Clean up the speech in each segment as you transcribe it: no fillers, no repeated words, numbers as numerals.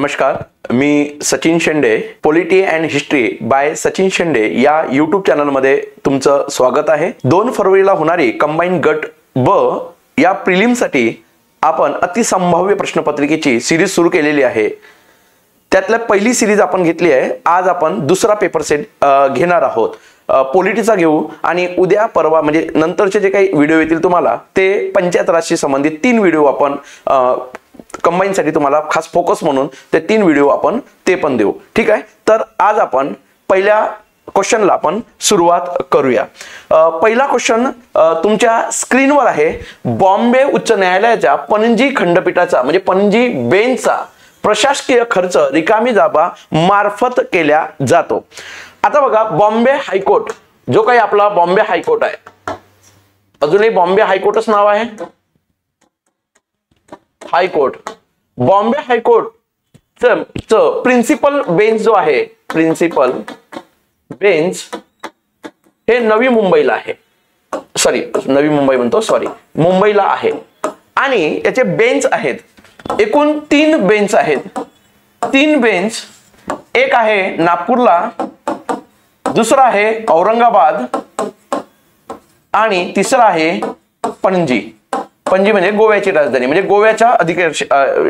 नमस्कार, मी Sachin Shende, polity and history by Sachin Shende या यूट्यूब चॅनलमध्ये तुमचं स्वागत आहे। 2 फरवरीला होणारी कंबाईन गट ब या प्रिलिमसाठी आपण अतिसंभाव्य प्रश्नपत्रिकेची सिरीज सुरू केलेली आहे। त्यातल्या पहिली सिरीज आपण घेतली आहे। आज आपण दुसरा पेपर सेट घेणार आहोत। पॉलिटीचा घेऊ आणि उद्या परवा म्हणजे नंतरचे जे काही व्हिडिओ येतील तुम्हाला ते पंचायत राजशी संबंधित 3 व्हिडिओ आपण कंबाईन साठी तुम्हाला खास फोकस म्हणून ते 3 व्हिडिओ आपण ते पण देऊ। ठीक आहे, तर आज आपण पहिल्या क्वेश्चनला आपण सुरुवात करूया। पहिला क्वेश्चन तुमच्या स्क्रीनवर आहे। बॉम्बे उच्च न्यायालयाच्या पणजी खंडपीठाचा म्हणजे पणजी बेंचचा प्रशासकीय खर्च रिकामी जागा मार्फत केला जातो। आता बघा, बॉम्बे हायकोर्ट जो काही आपला बॉम्बे हायकोर्ट आहे, अजूनही बॉम्बे हायकोर्टच नाव आहे high court. Bombay high court principal bench जो आहे, प्रिन्सिपल बेंच हे नवी मुंबईला आहे। नवी मुंबई म्हणतो, मुंबईला आहे। आणि याचे बेंच आहेत, एकूण 3 बेंच आहेत। 3 बेंच, एक आहे नागपूरला, दुसरा आहे औरंगाबाद आणि तिसरा आहे पणजी। पणजी म्हणजे गोव्याची राजधानी, म्हणजे गोव्याच्या अधिकार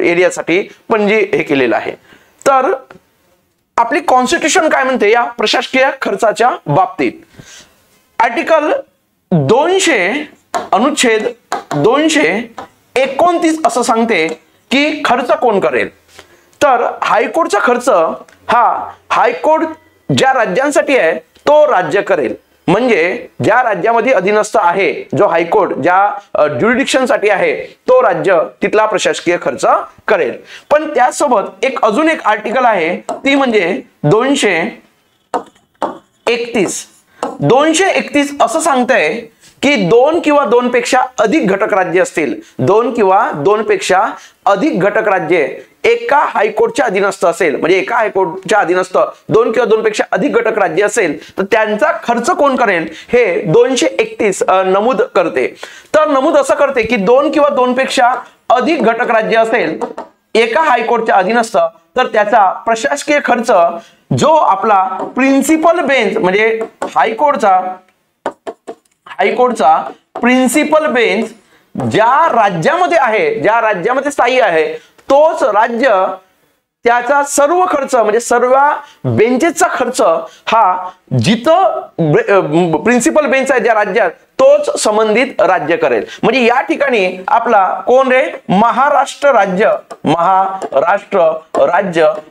एरियासाठी पणजी हे केलेलं आहे। तर आपली कॉन्स्टिट्यूशन काय म्हणते या प्रशासकीय खर्चाच्या बाबतीत? आर्टिकल 200 अनुच्छेद 229 असं सांगते की खर्च कोण करेल। तर हायकोर्टचा खर्च हा हायकोर्ट ज्या राज्यांसाठी आहे तो राज्य करेल। म्हणजे ज्या राज्यामध्ये अधीनस्थ आहे जो हायकोर्ट ज्या ज्युरिडिक्शन साठी आहे तो राज्य तिथला प्रशासकीय खर्च करेल। पण त्यासोबत अजून एक आर्टिकल आहे, ती म्हणजे 231। 231 असं सांगतंय की 2 किंवा 2 पेक्षा अधिक घटक राज्य असतील, 2 किंवा 2 पेक्षा अधिक घटक राज्ये एका हायकोर्टच्या अधीनस्थ असेल, म्हणजे एका हायकोर्टच्या अधीनस्थ 2 किंवा 2 पेक्षा अधिक घटक राज्य असेल तर त्यांचा खर्च कोण करेल हे 231 नमूद करते। तर नमूद असं करते की 2 किंवा 2 पेक्षा अधिक घटक राज्य असेल एका हायकोर्टच्या अधीनस्थ तर त्याचा प्रशासकीय खर्च जो आपला प्रिन्सिपल बेंच म्हणजे हायकोर्टचा प्रिन्सिपल बेंच ज्या राज्यामध्ये आहे, ज्या राज्यामध्ये स्थायी आहे तोच राज्य त्याचा सर्व खर्च म्हणजे सर्व बेंचेसचा खर्च हा जिथं प्रिन्सिपल बेंच आहे ज्या राज्यात तोच संबंधित राज्य करेल। म्हणजे या ठिकाणी आपला कोण रे, महाराष्ट्र राज्य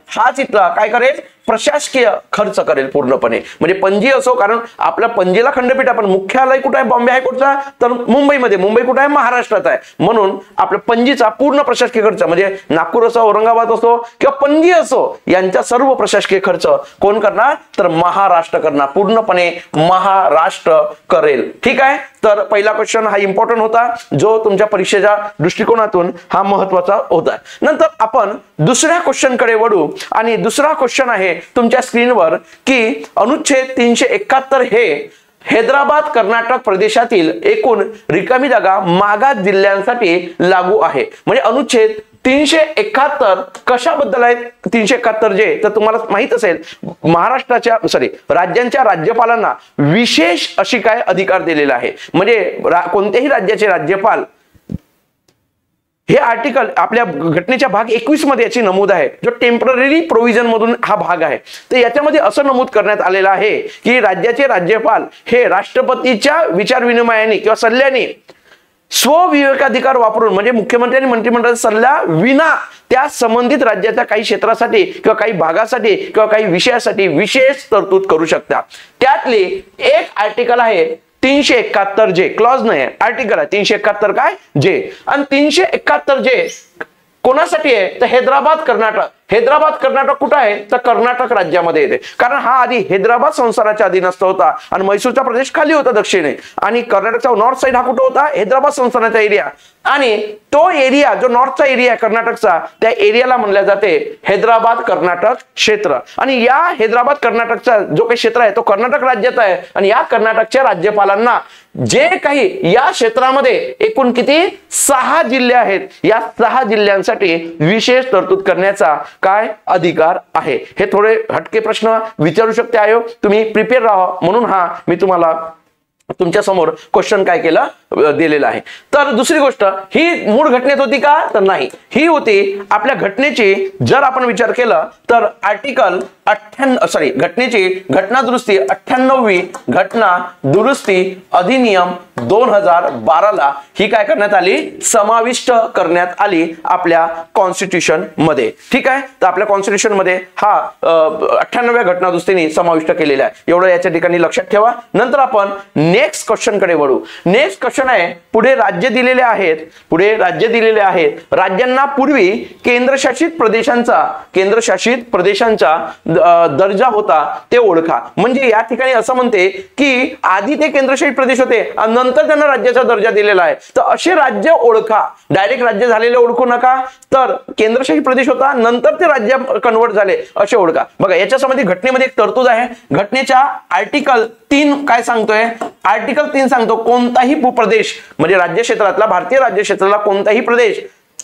हा तिथला काय करेल, प्रशासकीय खर्च करेल पूर्णपणे। म्हणजे पणजी असो, कारण आपल्या पणजीला खंडपीठ आहे पण मुख्यालय कुठे आहे बॉम्बे हायकोर्टचा, तर मुंबईमध्ये। मुंबई कुठे आहे, महाराष्ट्रात आहे, म्हणून आपल्या पणजीचा पूर्ण प्रशासकीय खर्च म्हणजे नागपूर असो, औरंगाबाद असो किंवा पणजी असो यांचा सर्व प्रशासकीय खर्च कोण करणार, तर महाराष्ट्र करणार, पूर्णपणे महाराष्ट्र करेल। ठीक आहे, तर पहिला क्वेश्चन हा इम्पॉर्टंट होता जो तुमच्या परीक्षेच्या दृष्टिकोनातून हा महत्त्वाचा होता। नंतर आपण दुसऱ्या क्वेश्चन कडे वळू आणि दुसरा क्वेश्चन आहे तुमच्या स्क्रीनवर की अनुच्छेद 371 हे हैदराबाद कर्नाटक प्रदेशातील एकूण रिकामी जागा मागास जिल्ह्यांसाठी लागू आहे। म्हणजे अनुच्छेद 371 कशाबद्दल आहे? 371 जे तर तुम्हाला माहित असेल, महाराष्ट्राच्या राज्यांच्या राज्यपालांना विशेष अशी काय अधिकार दिलेला आहे। म्हणजे कोणत्याही राज्याचे राज्यपाल हे आर्टिकल आपल्या घटनेच्या भाग 21 मध्ये याची नमूद आहे, जो टेम्पररी प्रोव्हिजन मधून हा भाग आहे। तर याच्यामध्ये असं नमूद करण्यात आलेलं आहे की राज्याचे राज्यपाल हे राष्ट्रपतीच्या विचार विनिमयाने किंवा सल्ल्याने स्वविवेकाधिकार वापरून म्हणजे मुख्यमंत्री आणि मंत्रिमंडळाचा सल्ला विना त्या संबंधित राज्याच्या काही क्षेत्रासाठी किंवा काही भागासाठी किंवा काही विषयासाठी विशेष तरतूद करू शकता। त्यातले एक आर्टिकल आहे 371 जे, क्लॉज नाही आहे, आर्टिकल आहे 371 काय जे। आणि 371 जे कोणासाठी आहे तर हैदराबाद कर्नाटक कुठं आहे तर कर्नाटक राज्यामध्ये येते, कारण हा आधी हैदराबाद संस्थानाच्या अधीनस्थ होता आणि म्हैसूरचा प्रदेश खाली होता दक्षिणे, आणि कर्नाटकचा नॉर्थ साइड हा कुठं होता, हैदराबाद संस्थानाचा एरिया। आणि तो एरिया जो नॉर्थचा एरिया आहे कर्नाटकचा, त्या एरियाला म्हणले जाते हैदराबाद कर्नाटक क्षेत्र। आणि या हैदराबाद कर्नाटकचा जो काही क्षेत्र आहे तो कर्नाटक राज्यात आहे आणि या कर्नाटकच्या राज्यपालांना जे काही या क्षेत्रामध्ये एकूण किती 6 जिल्हे आहेत, या 6 जिल्ह्यांसाठी विशेष तरतूद करण्याचा काय अधिकार आहे? हे थोडे हटके प्रश्न विचारू शकते आयोग, तुम्ही प्रिपेअर राहा म्हणून हा मी तुम्हाला तुमच्या समोर क्वेश्चन काय केलं दिलेला आहे. तर दुसरी गोष्ट, ही मूळ घटनेत होती का? तर नाही, ही होती आपल्या घटनेची जर आपण विचार केला तर आर्टिकल 98 घटनेची घटना दुरुस्ती 98वी घटना दुरुस्ती अधिनियम 2012 ला ही काय करण्यात आली? समाविष्ट करण्यात आली आपल्या कॉन्स्टिट्यूशन मध्ये. ठीक आहे, तर आपल्या कॉन्स्टिट्यूशन मध्ये हा 98व्या घटना दुरुस्तीने समाविष्ट केलेला आहे. एवढं याच्या ठिकाणी लक्षात ठेवा. नंतर आपण नेक्स्ट क्वेश्चन कडे वळू. नेक्स्ट क्वेश्चन आहे, पुढे राज्य दिलेले आहेत, पुढे राज्य दिलेले आहेत. राज्यांना पूर्वी केंद्रशासित प्रदेशांचा दर्जा होता ते ओळखा. म्हणजे या ठिकाणी असं म्हणते की आधी ते केंद्रशासित प्रदेश होते आणि नंतर त्यांना राज्याचा दर्जा दिलेला आहे, तर असे राज्य ओळखा. डायरेक्ट राज्य झालेले ओळखू नका, तर केंद्रशासित प्रदेश होता नंतर ते राज्य कन्वर्ट झाले असे ओळखा. बघा, याच्या संबंधी घटनेमध्ये एक तरतूद आहे. घटनेच्या आर्टिकल 3 काय सांगतोय? आर्टिकल 3 सांगतो कोणताही भूप्रदेश म्हणजे राज्य क्षेत्रातला, भारतीय राज्य क्षेत्रातला कोणताही प्रदेश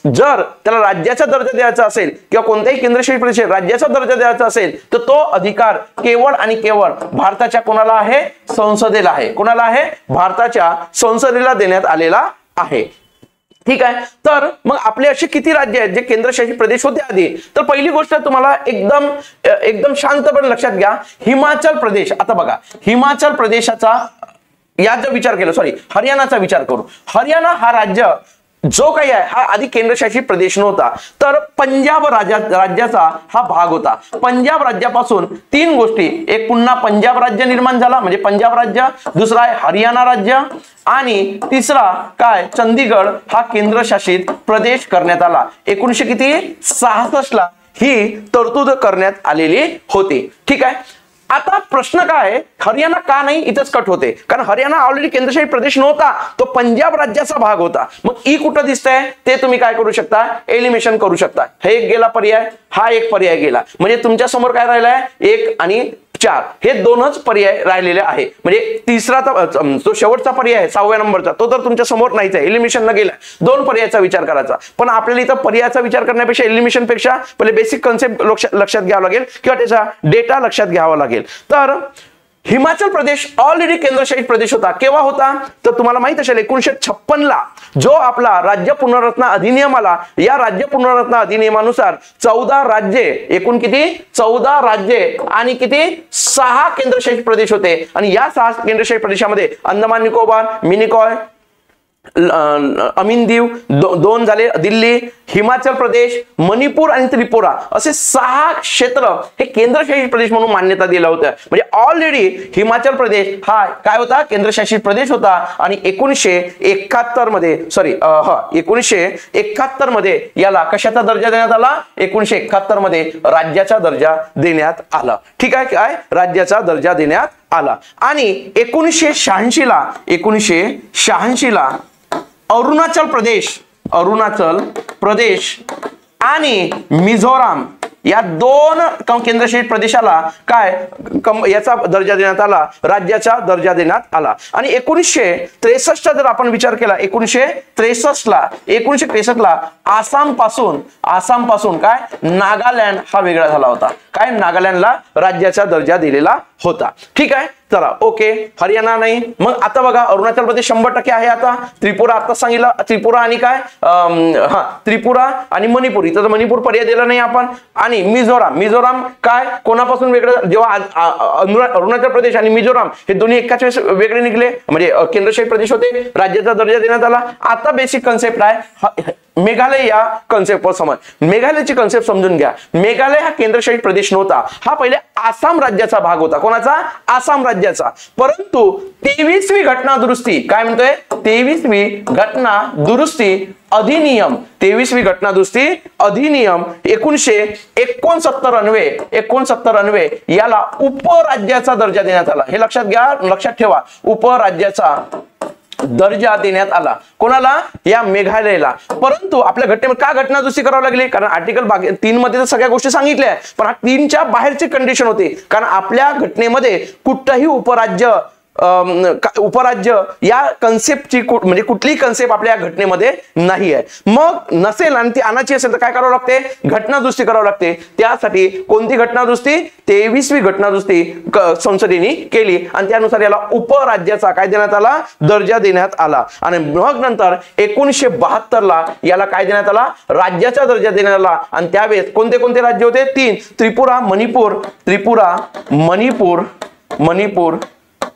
जर त्याला राज्याचा दर्जा द्यायचा असेल किंवा कोणत्याही केंद्रशासित प्रदेश राज्याचा दर्जा द्यायचा असेल तर तो अधिकार केवळ आणि केवळ भारताच्या कोणाला आहे? संसदेला आहे. कोणाला आहे? भारताच्या संसदेला देण्यात आलेला आहे. ठीक आहे, तर मग आपले असे किती राज्य आहेत जे केंद्रशासित प्रदेश होते आधी? तर पहिली गोष्ट तुम्हाला एकदम शांतपणे लक्षात घ्या. हिमाचल प्रदेश. आता बघा, हिमाचल प्रदेशाचा याचा विचार केला, हरियाणाचा विचार करू. हरियाणा हा राज्य जो काही आहे हा आधी केंद्रशासित प्रदेश नव्हता, तर पंजाब राज्याचा हा भाग होता. पंजाब राज्यापासून 3 गोष्टी, एक पुन्हा पंजाब राज्य निर्माण झाला म्हणजे पंजाब राज्य, दुसरा आहे हरियाणा राज्य आणि तिसरा काय? चंदीगड हा केंद्रशासित प्रदेश करण्यात आला. 1966 ला ही तरतूद करण्यात आलेली होती. ठीक आहे, आता प्रश्न काय आहे? हरियाणा का नाही इथंच कट होते? कारण हरियाणा ऑलरेडी केंद्रशासित प्रदेश नव्हता, तो पंजाब राज्याचा भाग होता. मग ई कुठं दिसतंय ते तुम्ही काय करू शकता? एलिमिनेशन करू शकता. हे एक गेला पर्याय, हा एक पर्याय गेला, म्हणजे तुमच्या समोर काय राहिलाय? 1 आणि 4 हे 2च पर्याय राहिलेले आहे. म्हणजे तिसरा जो शेवटचा पर्याय आहे 6व्या नंबरचा तो तर तुमच्या समोर नाहीच आहे, एलिमिनेशनला गेला. 2 पर्यायाचा विचार करायचा. पण आपल्याला इथं पर्यायाचा विचार करण्यापेक्षा एलिमिनेशन पेक्षा पहिले बेसिक कन्सेप्ट लक्षात घ्यावा लागेल किंवा त्याचा डेटा लक्षात घ्यावा लागेल. तर हिमाचल प्रदेश ऑलरेडी केंद्रशासित प्रदेश होता. केव्हा होता? तर तुम्हाला माहित असेल 1956 ला जो आपला राज्य पुनर्रचना अधिनियम आला. या राज्य पुनर्रचना अधिनियमानुसार 14 राज्ये, एकूण किती? 14 राज्ये आणि किती? 6 केंद्रशासित प्रदेश होते. आणि या 6 केंद्रशासित प्रदेशामध्ये अंदमान निकोबार, मिनिकॉय, अमीन दीव 2 झाले, दिल्ली, हिमाचल प्रदेश, मणिपूर आणि त्रिपुरा असे 6 क्षेत्र हे केंद्रशासित प्रदेश म्हणून मान्यता दिलं होतं. म्हणजे ऑलरेडी हिमाचल प्रदेश हा काय होता? केंद्रशासित प्रदेश होता. आणि 1971 मध्ये 1971 मध्ये याला कशाचा दर्जा देण्यात आला? 1971 मध्ये राज्याचा दर्जा देण्यात आला. ठीक आहे, काय? राज्याचा दर्जा देण्यात आला. आणि 1986 ला अरुणाचल प्रदेश आणि मिझोराम या 2 केंद्रशासित प्रदेशाला काय याचा दर्जा देण्यात आला? राज्याचा दर्जा देण्यात आला. आणि 1963 जर आपण विचार केला, 1963 ला आसाम पासून काय नागालँड हा वेगळा झाला होता. काय? नागालँडला राज्याचा दर्जा दिलेला होता. ठीक आहे, चला ओके. हरियाणा नाही. मग आता बघा, अरुणाचल प्रदेश 100% आहे. आता त्रिपुरा आता सांगितलं, त्रिपुरा आणि काय त्रिपुरा आणि मणिपूर, इथं तर मणिपूर पर्याय दिला नाही आपण. आणि मिझोराम काय कोणापासून वेगळं? जेव्हा अरुणाचल प्रदेश आणि मिझोराम हे दोन्ही एकाच वेळेस वेगळे निघले म्हणजे केंद्रशासित प्रदेश होते, राज्याचा दर्जा देण्यात आला. आता बेसिक कन्सेप्ट आहे मेघालय. या कन्सेप्टवर समज, मेघालयची कन्सेप्ट समजून घ्या. मेघालय हा केंद्रशासित प्रदेश नव्हता, हा पहिले आसाम राज्याचा भाग होता. कोणाचा? आसाम राज्याचा. परंतु 23वी घटना दुरुस्ती काय म्हणतोय? 23वी घटना दुरुस्ती अधिनियम 1969 अन्वये याला उपराज्याचा दर्जा देण्यात आला. हे लक्षात घ्या, लक्षात ठेवा. उपराज्याचा दर्जा देण्यात आला. कोणाला? या मेघालयला. परंतु आपल्या घटनेमध्ये का घटना दुरुस्ती करावी लागली? कारण आर्टिकल 3 मध्ये तर सगळ्या गोष्टी सांगितल्या, पण 3च्या बाहेरची कंडिशन होती. कारण आपल्या घटनेमध्ये कुठंही उपराज्य उपराज्य या कन्सेप्टची म्हणजे कुठलीही कन्सेप्ट आपल्या घटनेमध्ये नाही आहे. मग नसेल आणि ती आणायची असेल तर काय करावं लागते, घटनादुरुस्ती करावी लागते. त्यासाठी कोणती घटनादुरुस्ती, 23वी घटनादुरुस्ती संसदेने केली आणि त्यानुसार याला उपराज्याचा काय देण्यात आला, दर्जा देण्यात आला. आणि मग नंतर 1972ला याला काय देण्यात आला, राज्याचा दर्जा देण्यात आला. आणि त्यावेळेस कोणते कोणते राज्य होते, 3, त्रिपुरा, मणिपूर,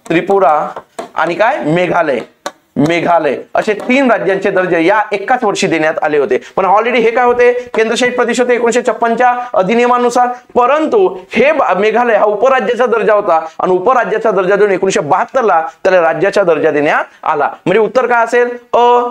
त्रिपुरा आणि काय मेघालय असे 3 राज्यांचे दर्जे या एकाच वर्षी देण्यात आले होते. पण ऑलरेडी हे काय होते, केंद्रशासित प्रदेश होते 1956च्या अधिनियमानुसार. परंतु हे मेघालय हा उपराज्याचा दर्जा होता आणि उपराज्याचा दर्जा देऊन 1972ला त्याला राज्याचा दर्जा देण्यात आला. म्हणजे उत्तर काय असेल,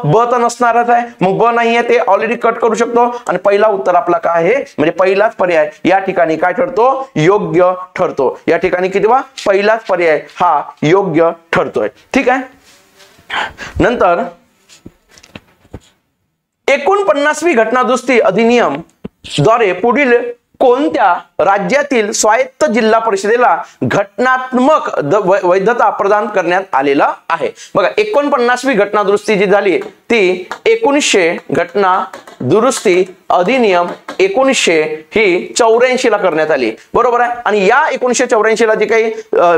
ब तर नसणारच आहे. मग ब नाहीये ते ऑलरेडी कट करू शकतो आणि पहिला उत्तर आपला काय आहे, म्हणजे पहिलाच पर्याय या ठिकाणी काय ठरतो, योग्य ठरतो. या ठिकाणी कितीवा, पहिलाच पर्याय हा योग्य ठरतोय. ठीक आहे. नंतर 49वी घटनादुरुस्ती अधिनियम द्वारे पुढील कोणत्या राज्यातील स्वायत्त जिल्हा परिषदेला घटनात्मक वैधता प्रदान करण्यात आलेला आहे. बघा 49वी घटनादुरुस्ती जी झाली ती 1900 घटना दुरुस्ती अधिनियम 1900 ही 84 ला करण्यात आली, बरोबर आहे. आणि या 1984 ला जी काही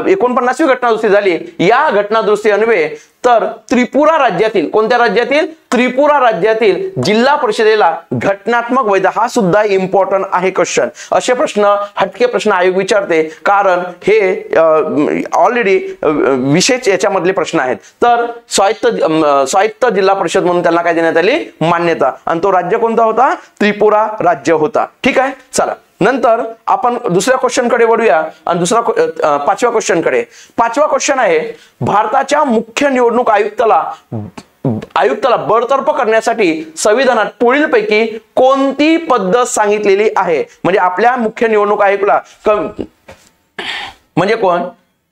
49वी घटनादुरुस्ती झाली, या घटनादुरुस्ती अन्वये तर त्रिपुरा राज्यातील, कोणत्या राज्यातील, त्रिपुरा राज्यातील जिल्हा परिषदेला घटनात्मक वैध, हा सुद्धा इम्पॉर्टंट आहे क्वेश्चन. असे प्रश्न, हटके प्रश्न आयोग विचारते, कारण हे ऑलरेडी विशेष याच्यामधले प्रश्न आहेत. तर स्वायत्त जिल्हा परिषद म्हणून त्यांना काय देण्यात आली, मान्यता. आणि तो राज्य कोणता होता, त्रिपुरा राज्य होता. ठीक आहे. चला नंतर आपण दुसऱ्या क्वेश्चन कडे वळूया आणि दुसरा 5व्या क्वेश्चन कडे. 5वा क्वेश्चन आहे, भारताच्या मुख्य निवडणूक आयुक्ताला बडतर्फ करण्यासाठी संविधानात पुढीलपैकी कोणती पद्धत सांगितलेली आहे. म्हणजे आपल्या मुख्य निवडणूक आयुक्ताला म्हणजे कोण,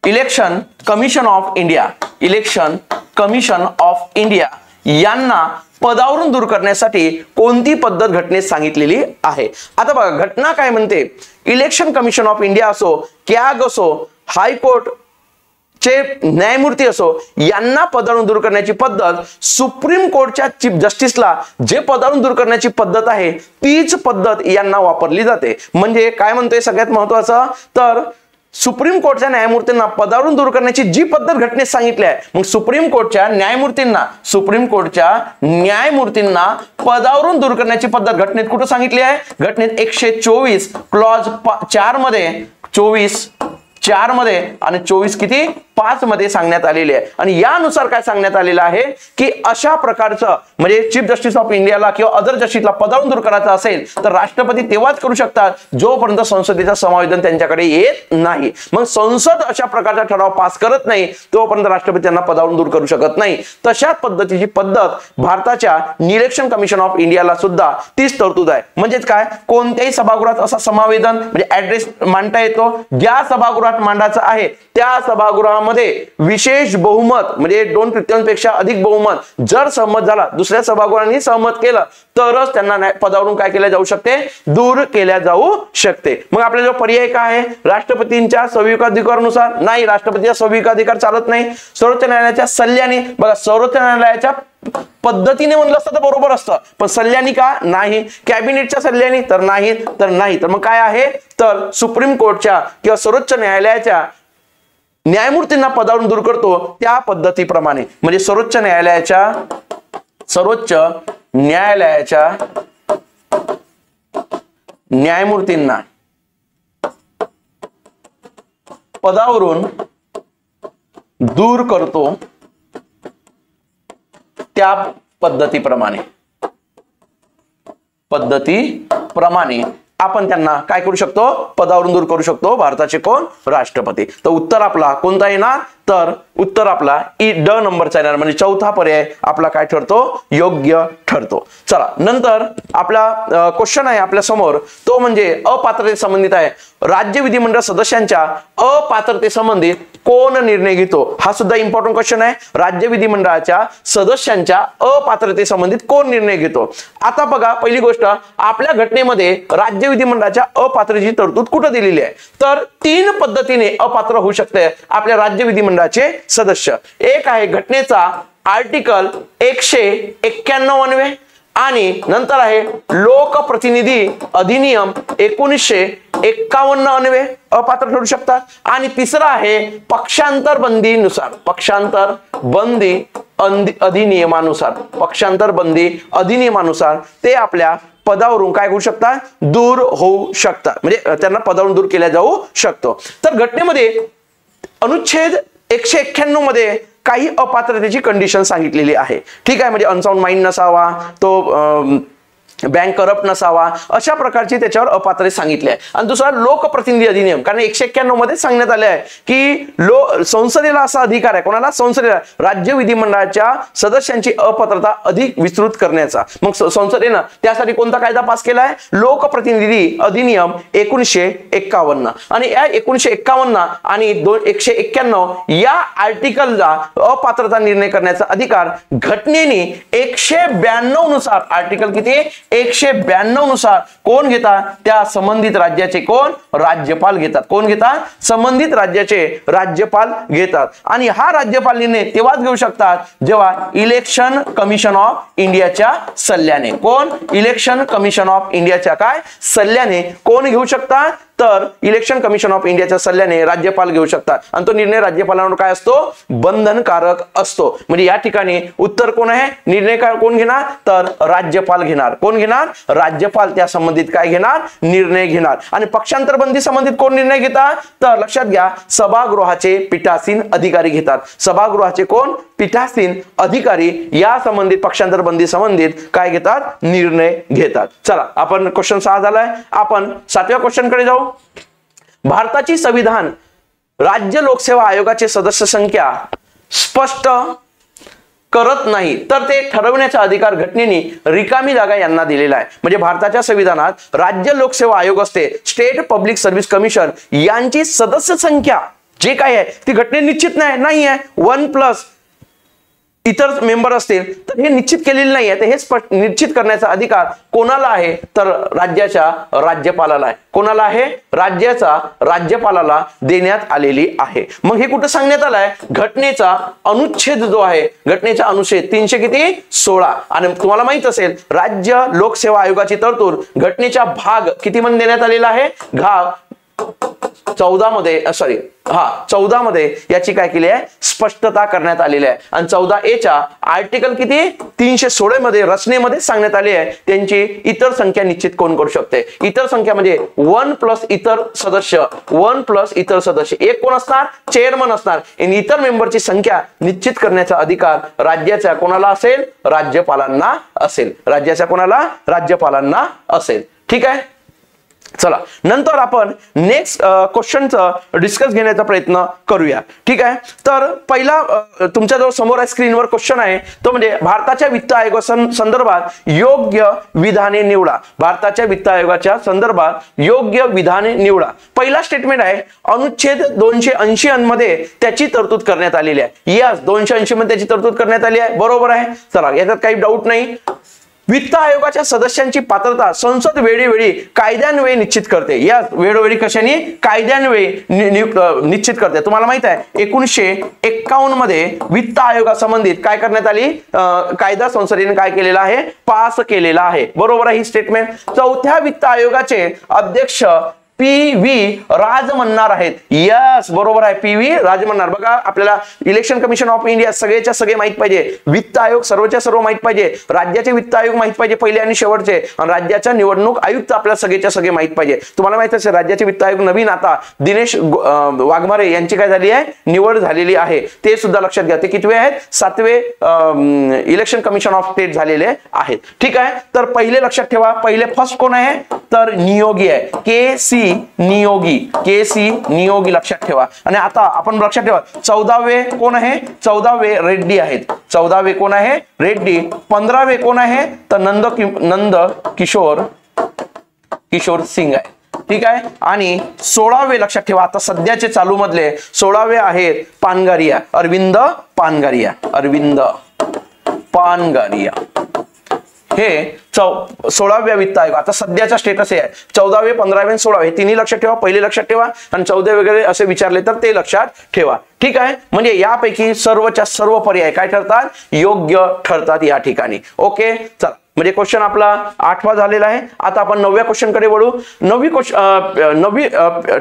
इलेक्शन कमिशन ऑफ इंडिया यांना पदावरून दूर करण्यासाठी कोणती पद्धत घटनेत सांगितलेली आहे. आता बघा घटना काय म्हणते, इलेक्शन कमिशन ऑफ इंडिया असो, कॅग असो, हायकोर्ट चे न्यायमूर्ती असो, यांना पदावरून दूर करण्याची पद्धत सुप्रीम कोर्टच्या चीफ जस्टिसला जे पदावरून दूर करण्याची पद्धत आहे तीच पद्धत यांना वापरली जाते. म्हणजे काय म्हणतोय सगळ्यात महत्वाचं, तर सुप्रीम कोर्टच्या न्यायमूर्तींना पदावरून दूर करण्याची जी पद्धत घटनेत सांगितली आहे, मग सुप्रीम कोर्टच्या न्यायमूर्तींना पदावरून दूर करण्याची पद्धत घटनेत कुठं सांगितली आहे, घटनेत 124 क्लॉज 4 मध्ये 24 मध्ये आणि 5 मध्ये सांगण्यात आलेले आहे. आणि यानुसार काय सांगण्यात आलेलं आहे की अशा प्रकारचं म्हणजे चीफ जस्टिस ऑफ इंडियाला किंवा अदर जस्टिसला पदावरून दूर करायचं असेल तर राष्ट्रपती तेव्हाच करू शकतात जोपर्यंत संसदेचं संविधान त्यांच्याकडे येत नाही. मग संसद अशा प्रकारचा ठराव पास करत नाही तोपर्यंत राष्ट्रपती त्यांना पदावरून दूर करू शकत नाही. तशाच पद्धतीची पद्धत भारताच्या इलेक्शन कमिशन ऑफ इंडियाला सुद्धा तीच तरतूद आहे. म्हणजेच काय, कोणत्याही सभागृहात असा संविधान म्हणजे ऍड्रेस मांडता येतो, ज्या सभागृहात मांडायचं आहे त्या सभागृहामध्ये विशेष बहुमत म्हणजे 2/3 पेक्षा अधिक बहुमत जर सहमत झाला, दुसऱ्या सभागृहाने सहमत केलं तरच त्यांना पदावरून काय केल्या जाऊ शकते, दूर केल्या जाऊ शकते. मग आपल्याला जो पर्याय काय आहे, राष्ट्रपतींच्या संविधानानुसार नाही, राष्ट्रपतीचा संविधानाधिकार चालत नाही. सर्वोच्च न्यायालयाच्या सल्ल्याने, बघा सर्वोच्च न्यायालयाच्या पद्धतीने म्हणलं असतं तर बरोबर असतं, पण सल्ल्याने का नाही, कॅबिनेटच्या सल्ल्याने तर नाही. तर मग काय आहे, तर सुप्रीम कोर्टच्या किंवा सर्वोच्च न्यायालयाच्या न्यायमूर्तींना पदावरून दूर करतो त्या पद्धतीप्रमाणे, म्हणजे सर्वोच्च न्यायालयाच्या न्यायमूर्तींना पदावरून दूर करतो त्या पद्धतीप्रमाणे आपण त्यांना काय करू शकतो, पदावरून दूर करू शकतो. भारताचे कोण, राष्ट्रपती. तर उत्तर आपला कोणता येणार, तर उत्तर आपला ड नंबरचा येणार, म्हणजे चौथा पर्याय आपला काय ठरतो, योग्य ठरतो. चला नंतर आपला क्वेश्चन आहे आपल्या समोर, तो म्हणजे अपात्रते संबंधित आहे. राज्य विधिमंडळ सदस्यांच्या अपात्रते संबंधित कोण निर्णय घेतो, हा सुद्धा इम्पॉर्टंट क्वेश्चन आहे. राज्य विधिमंडळाच्या सदस्यांच्या अपात्रते संबंधित कोण निर्णय घेतो. आता बघा पहिली गोष्ट, आपल्या घटनेमध्ये राज्य विधिमंडळाच्या अपात्रतेची तरतूद कुठे दिलेली आहे, तर 3 पद्धतीने अपात्र होऊ शकते आपल्या राज्य विधिमंडळ विधिमंडळाचे सदस्य. एक आहे घटनेचा आर्टिकल 191 अन्वये आणि नंतर आहे लोकप्रतिनिधी अधिनियम 1951 अन्वये अपात्र ठरू शकतात. आणि तिसरा आहे पक्षांतर बंदीनुसार, पक्षांतर बंदी अधिनियमानुसार, पक्षांतर बंदी अधिनियमानुसार ते आपल्या पदावरून काय होऊ शकतात, दूर होऊ शकतात, म्हणजे त्यांना पदावरून दूर केल्या जाऊ शकतो. तर घटनेमध्ये अनुच्छेद 191 मध्ये काही अपात्रतेची कंडिशन सांगितलेली आहे. ठीक आहे, म्हणजे अनसाउंड माइंड नसावा, तो बँक करप्ट नसावा, अशा प्रकारची त्याच्यावर अपात्रते सांगितली आहे. आणि दुसरा लोकप्रतिनिधी अधिनियम, कारण 191 मध्ये सांगण्यात आले आहे की संसदेला असा अधिकार आहे, कोणाला, संसदेला, राज्य विधिमंडळाच्या सदस्यांची अपात्रता अधिक विस्तृत करण्याचा. मग संसदेनं त्यासाठी कोणता कायदा पास केला आहे, लोकप्रतिनिधी अधिनियम 1951. आणि या 1951 आणि 191 या आर्टिकलला अपात्रता निर्णय करण्याचा अधिकार घटनेने 192 नुसार, आर्टिकल किती, 192 नुसार कोण घेतात, त्या संबंधित राज्याचे कोण, राज्यपाल घेतात. कोण घेतात, संबंधित राज्याचे राज्यपाल घेतात. आणि हा राज्यपाल निर्णय तेव्हाच घेऊ शकतात जेव्हा इलेक्शन कमिशन ऑफ इंडियाच्या सल्ल्याने, कोण, इलेक्शन कमिशन ऑफ इंडियाच्या काय सल्ल्याने कोण घेऊ शकतात, तर इलेक्शन कमिशन ऑफ इंडियाच्या सल्ल्याने राज्यपाल घेऊ शकतात. आणि तो निर्णय राज्यपालांवर काय असतो, बंधनकारक असतो. म्हणजे या ठिकाणी उत्तर कोण आहे, निर्णय कोण घेणार, तर राज्यपाल घेणार. कोण घेणार, राज्यपाल त्या संबंधित काय घेणार, निर्णय घेणार. आणि पक्षांतर बंदी संबंधित कोण निर्णय घेतात, तर लक्षात घ्या, सभागृहाचे पीठासीन अधिकारी घेतात. सभागृहाचे कोण, पीठासीन अधिकारी या संबंधित पक्षांतर बंदी संबंधित काय घेतात, निर्णय घेतात. चला, आपण क्वेश्चन 6 झालाय. आपण 7व्या क्वेश्चन कडे जाऊ. भारताची संविधान राज्य लोकसेवा आयोगाचे सदस्य संख्या स्पष्ट करत नाही, तर ते ठरवण्याचा अधिकार घटनेने रिकामी जागा यांना दिलेला आहे. म्हणजे भारताच्या संविधानात राज्य लोकसेवा आयोग असते, स्टेट पब्लिक सर्व्हिस कमिशन, यांची सदस्य संख्या जे काय आहे ती घटनेने निश्चित नाही आहे. 1+ इतर मेंबर असतील तर हे निश्चित केलेले नाही आहे. तर हे निश्चित करण्याचा अधिकार कोणाला आहे, तर राज्याच्या राज्यपालाला आहे. कोणाला आहे, राज्याचा राज्यपालाला देण्यात आलेली आहे. मग हे कुठं सांगण्यात आलं आहे, घटनेचा अनुच्छेद जो आहे, घटनेचा अनुच्छेद 316. आणि तुम्हाला माहित असेल राज्य लोकसेवा आयोगाची तरतूद घटनेच्या भाग किती मध्ये देण्यात आलेला आहे, भाग 14 मध्ये, 14 मध्ये याची काय केली आहे, स्पष्टता करण्यात आलेली आहे. आणि 14A च्या आर्टिकल किती, 316 मध्ये रचनेमध्ये सांगण्यात आले आहे त्यांची इतर संख्या निश्चित कोण करू शकते. इतर संख्या म्हणजे 1+ इतर सदस्य, 1+ इतर सदस्य, एक कोण असणार, चेअरमन असणार. आणि इतर मेंबरची संख्या निश्चित करण्याचा अधिकार राज्याच्या कोणाला असेल, राज्यपालांना असेल. राज्याच्या कोणाला, राज्यपालांना असेल. ठीक आहे. चला, नंतर आपण नेक्स्ट क्वेश्चनचं डिस्कस घेण्याचा प्रयत्न करूया. ठीक आहे. तर पहिला तुमच्याजवळ समोर आहे स्क्रीनवर क्वेश्चन आहे, तो म्हणजे भारताच्या वित्त आयोगा संदर्भात योग्य विधाने निवडा. भारताच्या वित्त आयोगाच्या संदर्भात योग्य विधाने निवडा. पहिला स्टेटमेंट आहे, अनुच्छेद 280 मध्ये त्याची तरतूद करण्यात आलेली आहे. यस, 280 मध्ये त्याची तरतूद करण्यात आली आहे, बरोबर आहे. चला, याच्यात काही डाऊट नाही. वित्त आयोगाच्या सदस्यांची पात्रता संसद वेळोवेळी कायद्यान्वये निश्चित करते. या वेळोवेळी कशाने, कायद्यान्वये निश्चित करते. तुम्हाला माहित आहे 1951 मध्ये वित्त आयोगासंबंधित काय करण्यात आली, कायदा संसदेने काय केलेला आहे, पास केलेला आहे. बरोबर आहे ही स्टेटमेंट. 4थ्या वित्त आयोगाचे अध्यक्ष PV राजमन्नार आहेत. यस, बरोबर आहे, PV राजमन्नार. बघा, आपल्याला इलेक्शन कमिशन ऑफ इंडिया सगळेच्या सगळे माहित पाहिजे, वित्त आयोग सर्वच्या सर्व माहित पाहिजे, राज्याचे वित्त आयोग माहित पाहिजे पहिले आणि शेवटचे, आणि राज्याच्या निवडणूक आयुक्त आपल्याला सगळेच्या सगळे माहित पाहिजे. तुम्हाला माहित असेल राज्याचे वित्त आयोग नवीन आता दिनेश वाघमारे यांची काय झाली आहे, निवड झालेली आहे. ते सुद्धा लक्षात घ्या. ते कितवे आहेत, 7वे इलेक्शन कमिशन ऑफ स्टेट झालेले आहेत. ठीक आहे. तर पहिले लक्षात ठेवा, पहिले फर्स्ट कोण आहे, तर नियोगी आहे, KC नियोगी लक्षात ठेवा. आणि आता आपण लक्षात ठेवा 14वे कोण आहे, 14वे रेड्डी आहेत. 14वे कोण आहे, रेड्डी. 15वे कोण आहे, तर नंद किशोर सिंग आहे. ठीक आहे. आणि 16वे लक्षात ठेवा, आता सध्याचे चालू मधले 16वे आहेत पानगारिया, अरविंद पानगारिया. हे 16व्या वित्त आयोग, आता सध्याचा स्टेटस हे आहे 14वे 15वे 16वे, तिन्ही लक्षात ठेवा, पहिले लक्षात ठेवा आणि 14 वगैरे असे विचारले तर ते लक्षात ठेवा. ठीक आहे, म्हणजे यापैकी सर्वच्या सर्व पर्याय काय ठरतात, योग्य ठरतात या ठिकाणी. ओके, चला म्हणजे क्वेश्चन आपला 8वा झालेला आहे. आता आपण 9व्या क्वेश्चन कडे वळू. 9वी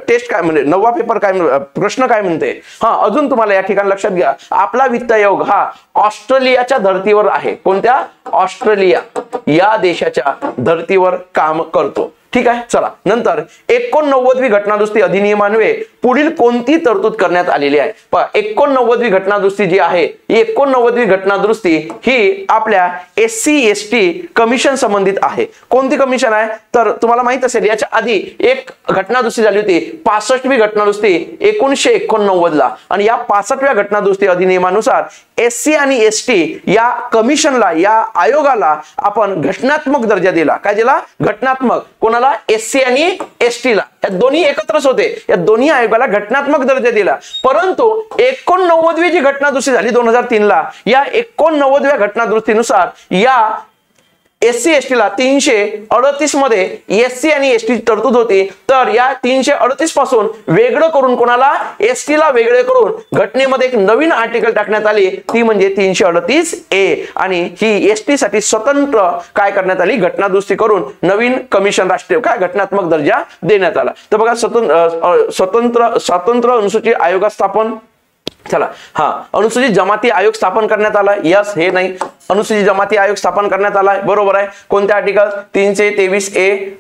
टेस्ट काय म्हणजे 9वा पेपर काय प्रश्न काय म्हणते. अजून तुम्हाला या ठिकाणी लक्षात घ्या, आपला वित्त आयोग हा ऑस्ट्रेलियाच्या धर्तीवर आहे. कोणत्या, ऑस्ट्रेलिया या देशाच्या धर्तीवर काम करतो. ठीक आहे, चला नंतर 89वी घटनादुरुस्ती अधिनियमान्वये पुढील कोणती तरतूद करण्यात आलेली आहे. 89वी घटनादुरुस्ती जी आहे, ही 89वी घटनादुरुस्ती ही आपल्या SC/ST कमिशन संबंधित आहे. कोणती कमिशन आहे तर तुम्हाला माहित असेल याच्या आधी एक घटनादुरुस्ती झाली होती 65वी घटनादुरुस्ती 1989 ला, आणि या 65व्या घटनादुरुस्ती अधिनियमानुसार SC आणि ST या कमिशनला, या आयोगाला आपण घटनात्मक दर्जा दिला. काय दिला, घटनात्मक. कोणाला, SC आणि ST ला, या दोन्ही एकत्रच होते, या दोन्ही आयोगाला घटनात्मक दर्जा दिला. परंतु 89वी जी घटनादुरुस्ती झाली 2003 ला, या 89व्या घटनादुरुस्तीनुसार या SC/ST ला 338 मध्ये SC आणि ST तरतूद होती. तर या 338 पासून वेगळं करून कोणाला, ST ला वेगळे करून घटनेमध्ये एक नवीन आर्टिकल टाकण्यात आली, ती म्हणजे 338A, आणि ही ST साठी स्वतंत्र काय करण्यात आली, घटनादुरुस्ती करून नवीन कमिशन राष्ट्रीय काय घटनात्मक दर्जा देण्यात आला. तर बघा स्वतंत्र अनुसूचित आयोग स्थापन. चला, अनुसूचित जमाती आयोग स्थापन करण्यात आला. यस, हे नाही, अनुसूचित जमाती आयोग स्थापन करण्यात आला, बरोबर आहे. कोणत्या आर्टिकल, 323A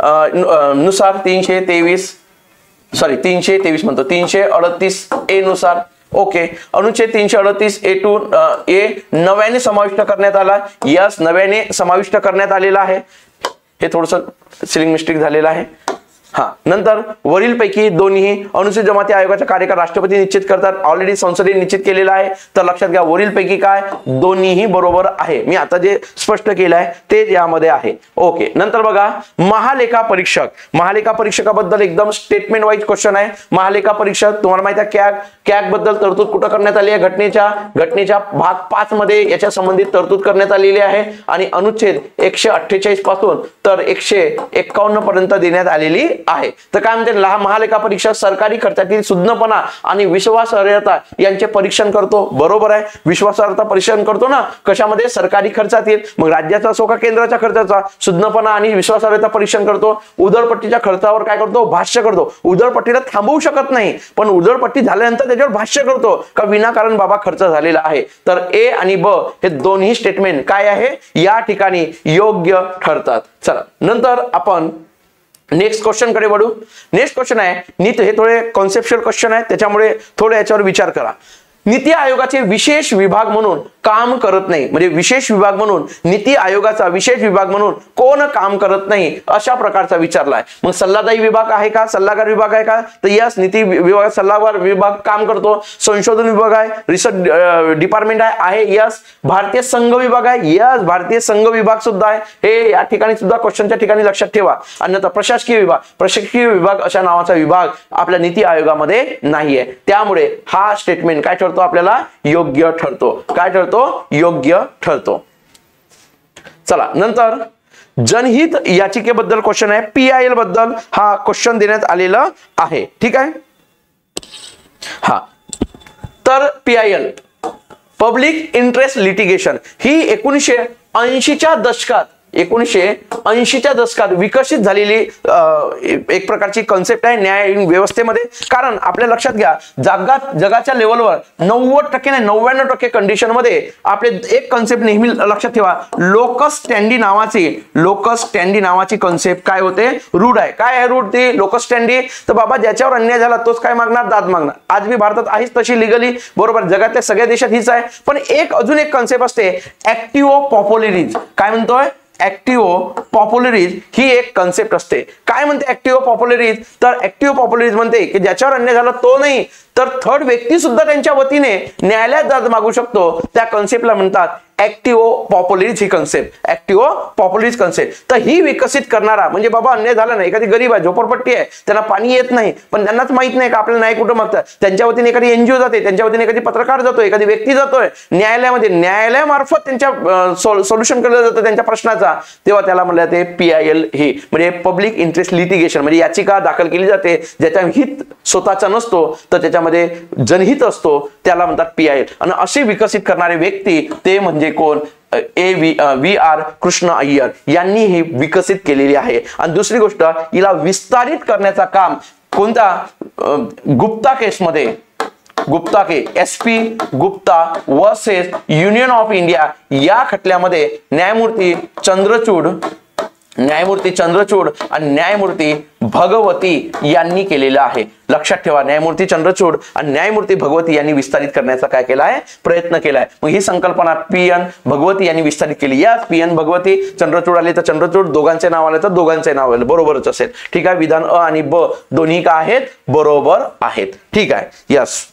नुसार, 338 म्हणतो, 338A नुसार. ओके, अनुच्छेद 338A नव्याने समाविष्ट करण्यात आला. यस, नव्याने समाविष्ट करण्यात आलेला आहे. हे थोडस स्पेलिंग मिस्टेक झालेलं आहे. नंतर वरीलपैकी दोन्ही अनुसूचित जमाती आयोगाचा कार्यकाळ राष्ट्रपती निश्चित करतात. ऑलरेडी संसदेने निश्चित केलेला आहे. तर लक्षात घ्या, वरीलपैकी काय, दोन्हीही बरोबर आहे. मी आता जे स्पष्ट केलं आहे ते यामध्ये आहे. ओके, नंतर बघा महालेखा परीक्षक. महालेखा परीक्षकाबद्दल एकदम स्टेटमेंट वाईज क्वेश्चन आहे. महालेखा परीक्षक तुम्हाला माहिती आहे कॅग बद्दल तरतूद कुठं करण्यात आली आहे, घटनेच्या भाग 5 मध्ये याच्या संबंधित तरतूद करण्यात आलेली आहे. आणि अनुच्छेद 148 पासून तर 151 पर्यंत देण्यात आलेली आहे. तर काय म्हणते, महालेखा परीक्षक सरकारी खर्चातील शुद्धपणा आणि विश्वासार्हता यांचे परीक्षण करतो. बरोबर आहे, विश्वासार्हता परीक्षण करतो ना, कशामध्ये, सरकारी खर्चातील. मग राज्याचा असो का केंद्राच्या खर्चाचा शुद्धपणा आणि विश्वासार्हता परीक्षण करतो. उधळपट्टीच्या खर्चावर काय करतो, भाष्य करतो. उधळपट्टीला थांबवू शकत नाही, पण उधळपट्टी झाल्यानंतर त्याच्यावर भाष्य करतो का विनाकारण बाबा खर्च झालेला आहे. तर A आणि B हे दोन्ही स्टेटमेंट काय आहे, या ठिकाणी योग्य ठरतात. चला नंतर आपण नेक्स्ट क्वेश्चन कडे वळू. नेक्स्ट क्वेश्चन आहे नीट, हे थोडे कॉन्सेप्च्युअल क्वेश्चन आहे, त्याच्यामुळे थोडे याच्यावर विचार करा. नीती आयोगाचे विशेष विभाग म्हणून काम करत नाही, म्हणजे विशेष विभाग म्हणून नीती आयोगाचा विशेष विभाग म्हणून कोण काम करत नाही अशा प्रकारचा विचारलाय. मग सल्लादायी विभाग आहे का, सल्लागार विभाग आहे का, तर यस, नीती विभाग सल्लागार विभाग काम करतो. संशोधन विभाग आहे, रिसर्च डिपार्टमेंट आहे, यस. भारतीय संघ विभाग आहे, यस, भारतीय संघ विभाग सुद्धा आहे. हे या ठिकाणी सुद्धा क्वेश्चनच्या ठिकाणी लक्षात ठेवा. अन्यथा प्रशासकीय विभाग अशा नावाचा विभाग आपल्या नीती आयोगामध्ये नाहीये. त्यामुळे हा स्टेटमेंट काय ठरतो, आपल्याला योग्य ठरतो. काय ठरतो, योग्य ठरतो. चला नंतर जनहित याचिकेबद्दल क्वेश्चन आहे. PIL बद्दल हा क्वेश्चन देण्यात आलेला आहे. ठीक आहे, तर PIL पब्लिक इंटरेस्ट लिटिगेशन ही 1980च्या दशकात विकसित झालेली एक प्रकारची कन्सेप्ट आहे न्याय व्यवस्थेमध्ये. कारण आपल्या लक्षात घ्या, जगाच्या लेवलवर 90% नाही 99% कंडिशन मध्ये आपले एक कन्सेप्ट नेहमी लक्षात ठेवा, लोकस स्टँडी नावाची कन्सेप्ट काय होते, रूढ आहे. काय आहे रूढ ती लोकस स्टँडी, तर बाबा ज्याच्यावर अन्याय झाला तोच काय मागणार, दाद मागणार. आज भी भारतात आहेच तशी लिगली, बरोबर, जगातल्या सगळ्या देशात हीच आहे. पण अजून एक कन्सेप्ट असते ऍक्टिव्ह पॉप्युलरिज. काय म्हणतोय, ऍक्टिव्ह पॉप्युलरिज ही एक कन्सेप्ट असते. काय म्हणते ऍक्टिव्ह पॉप्युलरिज, तर ऍक्टिव्ह पॉप्युलरिज म्हणते की ज्याच्यावर अन्याय झाला तो नाही, तर थर्ड व्यक्ती सुद्धा त्यांच्या वतीने न्यायालयात दाद मागू शकतो, त्या कन्सेप्टला म्हणतात ऍक्टिव्हो पॉप्युलरिस ही कन्सेप्ट, ऍक्टिव्हो पॉप्युलरिस कन्सेप्ट. तर ही विकसित करणारा म्हणजे बाबा अन्याय झाला नाही, एखादी गरीब आहे, झोपडपट्टी आहे, त्यांना पाणी येत नाही, पण त्यांनाच माहित नाही का आपल्याला न्याय कुठं मागतात, त्यांच्या वतीने एखादी एनजीओ जाते, त्यांच्या वतीने एखादी पत्रकार जातोय, एखादी व्यक्ती जातोय न्यायालयामध्ये, न्यायालयामार्फत त्यांच्या सोल्युशन केलं जातं त्यांच्या प्रश्नाचा, तेव्हा त्याला म्हणलं ते PIL ही म्हणजे पब्लिक इंटरेस्ट लिटिगेशन, म्हणजे याचिका दाखल केली जाते ज्याच्या हित स्वतःचा नसतो तर त्याच्यामध्ये जनहित असतो, त्याला म्हणतात PIL. आणि अशी विकसित करणारे व्यक्ती ते म्हणजे कोण, VR कृष्ण अय्यर यांनी हे विकसित केलेली आहे. आणि दुसरी गोष्ट, हिला विस्तारित करण्याचा काम कोणता, गुप्ता केसमध्ये, गुप्ता के SP Gupta versus union of India या खटल्यामध्ये न्यायमूर्ती चंद्रचूड आणि न्यायमूर्ती भगवती यांनी केलेला आहे. लक्षात ठेवा, न्यायमूर्ती चंद्रचूड आणि न्यायमूर्ती भगवती यांनी विस्तारित करण्याचा काय केला आहे, प्रयत्न केलाय. मग ही संकल्पना PN भगवती यांनी विस्तारित केली. या PN भगवती, चंद्रचूड आले तर चंद्रचूड, दोघांचे नाव आले तर दोघांचे नाव आले, बरोबरच असेल. ठीक आहे, विधान अ आणि ब दोन्ही काय आहेत, बरोबर आहेत. ठीक आहे, यस.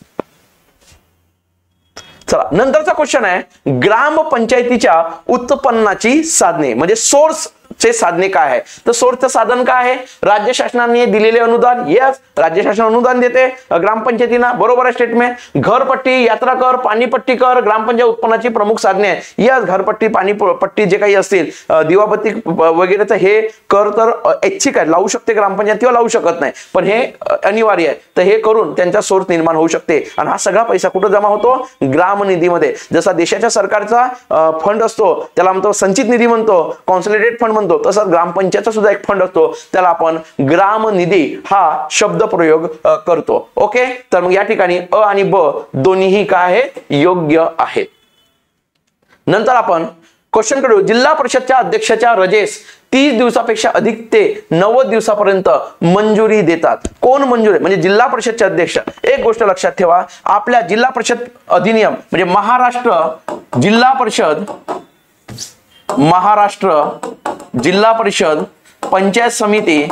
चला, नंतरचा क्वेश्चन आहे, ग्रामपंचायतीच्या उत्पन्नाची साधने म्हणजे सोर्स चे साधने काय आहे. तर सोर्सचं साधन काय आहे, राज्य शासनाने दिलेले अनुदान. यस, राज्य शासन अनुदान देते ग्रामपंचायतींना, बरोबर आहे स्टेटमेंट. घरपट्टी, यात्रा कर, पाणीपट्टी कर ग्रामपंचायत उत्पन्नाची प्रमुख साधने आहे. यस, घरपट्टी, पाणीपट्टी जे काही असतील, दिवाबत्ती वगैरेचं हे कर तर ऐच्छिक आहे, लावू शकते ग्रामपंचायत किंवा लावू शकत नाही, पण हे अनिवार्य आहे. तर हे करून त्यांचा सोर्स निर्माण होऊ शकते. आणि हा सगळा पैसा कुठं जमा होतो, ग्रामनिधीमध्ये. जसा देशाच्या सरकारचा फंड असतो त्याला म्हणतो संचित निधी म्हणतो, कॉन्सॉलिडेटेड फंड म्हणतो, तसंच ग्रामपंचायतचा सुद्धा एक फंड असतो त्याला आपण ग्रामनिधी हा शब्द प्रयोग करतो. ओके, तर मग या ठिकाणी अ आणि ब दोन्हीही काय आहेत, योग्य आहेत. नंतर आपण क्वेश्चन करू, जिल्हा परिषदच्या अध्यक्षाच्या रजेस 30 दिवसापेक्षा अधिक ते 90 दिवसापर्यंत मंजुरी देतात. कोण मंजुरी, म्हणजे जिल्हा परिषदचे अध्यक्ष. एक गोष्ट लक्षात ठेवा, आपल्या जिल्हा परिषद अधिनियम म्हणजे महाराष्ट्र जिल्हा परिषद पंचायत समिती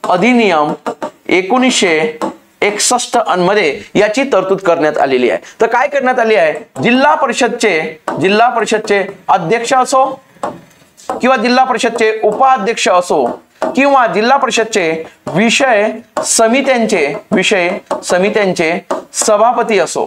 अधिनियम 1961 मध्ये याची तरतूद करण्यात आलेली आहे. तर काय करण्यात आली आहे, जिल्हा परिषदचे अध्यक्ष असो किंवा जिल्हा परिषदचे उपाध्यक्ष असो किंवा जिल्हा परिषदचे विषय समित्यांचे सभापती असो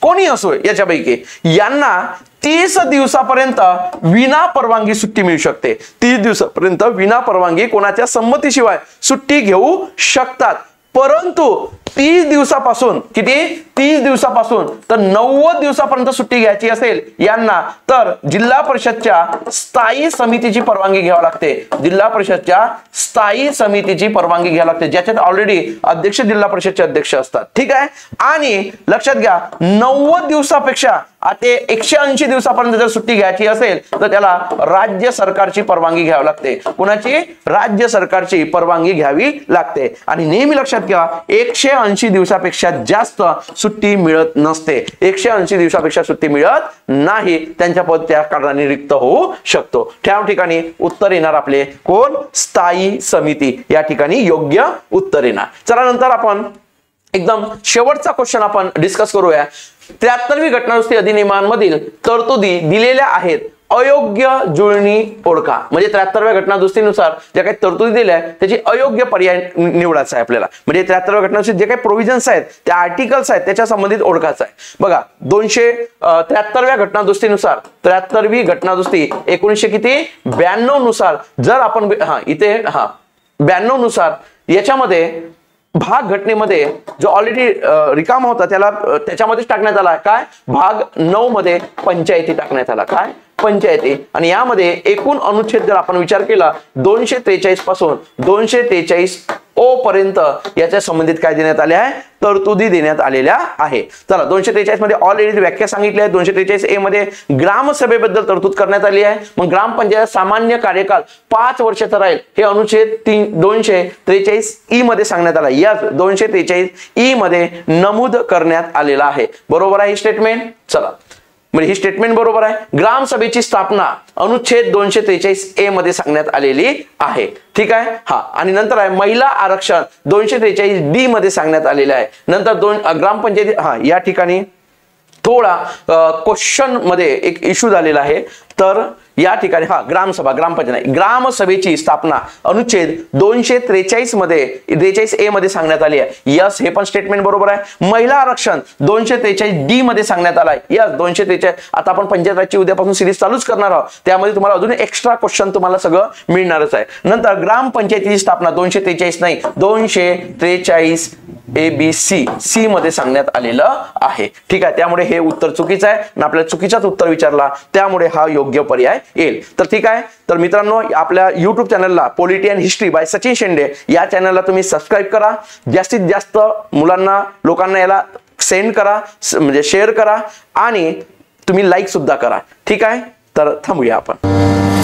कोणी असो याच्यापैकी यांना 30 दिवसापर्यंत विना परवानगी सुट्टी मिळू शकते. 30 दिवसापर्यंत विना परवानगी कोणाच्या संमतीशिवाय सुट्टी घेऊ शकतात. परंतु 30 दिवसापासून किती, 30 दिवसापासून तर 90 दिवसापर्यंत सुट्टी घ्यायची असेल यांना तर जिल्हा परिषदच्या स्थायी समितीची परवानगी घ्यावी लागते. जिल्हा परिषदच्या स्थायी समितीची परवानगी घ्यावी लागते, ज्याच्यात ऑलरेडी अध्यक्ष जिल्हा परिषदचे अध्यक्ष असतात. ठीक आहे, आणि लक्षात घ्या 90 दिवसापेक्षा ते 180 दिवसापर्यंत जर सुट्टी घ्यायची असेल तर त्याला राज्य सरकारची परवानगी घ्यावी लागते. कोणाची, राज्य सरकारची परवानगी घ्यावी लागते. आणि नेहमी लक्षात घ्या 180 दिवसापेक्षा जास्त सुट्टी मिळत नसते. 180 दिवसापेक्षा सुट्टी मिळत नाही, त्यांच्या पद त्या कारणाने रिक्त होऊ शकतो. त्या ठिकाणी उत्तर येणार आपले कोण, स्थायी समिती. या ठिकाणी योग्य उत्तर येणार. चला, नंतर आपण एकदम शेवटचा क्वेश्चन आपण डिस्कस करूया. 73वी घटनादुरुस्ती अधिनियमांमधील तरतुदी दिलेल्या आहेत, अयोग्य जुळणी ओळखा. म्हणजे 73व्या घटनादुरुस्तीनुसार ज्या काही तरतुदी दिल्या आहेत त्याची अयोग्य पर्याय निवडायचा आहे आपल्याला. म्हणजे 73व्या घटनादुरुस्तीत जे काही प्रोव्हिजन्स आहेत, त्या आर्टिकल्स आहेत, त्याच्या संबंधित ओळखायचं आहे. बघा 273व्या घटनादुरुस्तीनुसार, 73वी घटनादुरुस्ती 1992 नुसार जर आपण इथे 92 नुसार याच्यामध्ये भाग घटनेमध्ये जो ऑलरेडी रिकाम होता त्याला त्याच्यामध्येच टाकण्यात आला. काय, भाग 9 मध्ये पंचायती टाकण्यात आला. काय, पंचायती. आणि यामध्ये एकूण अनुच्छेद जर आपण विचार केला 243 पासून 243 ओ पर्यंत याच्या संबंधित काय देण्यात आले आहे, तरतुदी देण्यात आलेल्या आहे. चला, 243 मध्ये ऑलरेडी व्याख्या सांगितली आहे. 243 ए मध्ये ग्रामसभेबद्दल तरतूद करण्यात आली आहे. मग ग्रामपंचायत सामान्य कार्यकाल 5 वर्षाचा राहील हे अनुच्छेद 243 ई मध्ये सांगण्यात आला. या 243 ई मध्ये नमूद करण्यात आलेला आहे. बरोबर आहे स्टेटमेंट. चला, म्हणजे ही स्टेटमेंट बरोबर आहे. ग्रामसभेची स्थापना अनुच्छेद 243A मध्ये सांगण्यात आलेली आहे. ठीक आहे. हा, आणि नंतर आहे महिला आरक्षण 243D मध्ये सांगण्यात आलेले आहे. नंतर ग्रामपंचायती, हा या ठिकाणी थोडा क्वेश्चन मध्ये एक इश्यू झालेला आहे. तर या ठिकाणी हा ग्रामपंचायत ग्रामसभेची स्थापना अनुच्छेद 243 मध्ये 43A मध्ये सांगण्यात आली आहे. यस, हे पण स्टेटमेंट बरोबर आहे. महिला आरक्षण 243D मध्ये सांगण्यात आलाय. यस, 243. आता आपण पंचायत राजची उद्यापासून सिरीज चालूच करणार आहोत, त्यामध्ये तुम्हाला अजून एक्स्ट्रा क्वेश्चन तुम्हाला सगळं मिळणारच आहे. नंतर ग्रामपंचायतीची स्थापना 243 नाही 243 ABC मध्ये सांगण्यात आलेलं आहे. ठीक आहे, त्यामुळे हे उत्तर चुकीचं आहे आणि आपल्याला चुकीचाच उत्तर विचारला, त्यामुळे हा योग्य पर्याय येईल. तर ठीक आहे, तर मित्रांनो आपल्या YouTube चॅनलला polity and history by Sachin Shende या चॅनलला तुम्ही सबस्क्राईब करा. जास्तीत जास्त लोकांना याला सेंड करा, म्हणजे शेअर करा आणि तुम्ही लाईक सुद्धा करा. ठीक आहे, तर थांबूया आपण.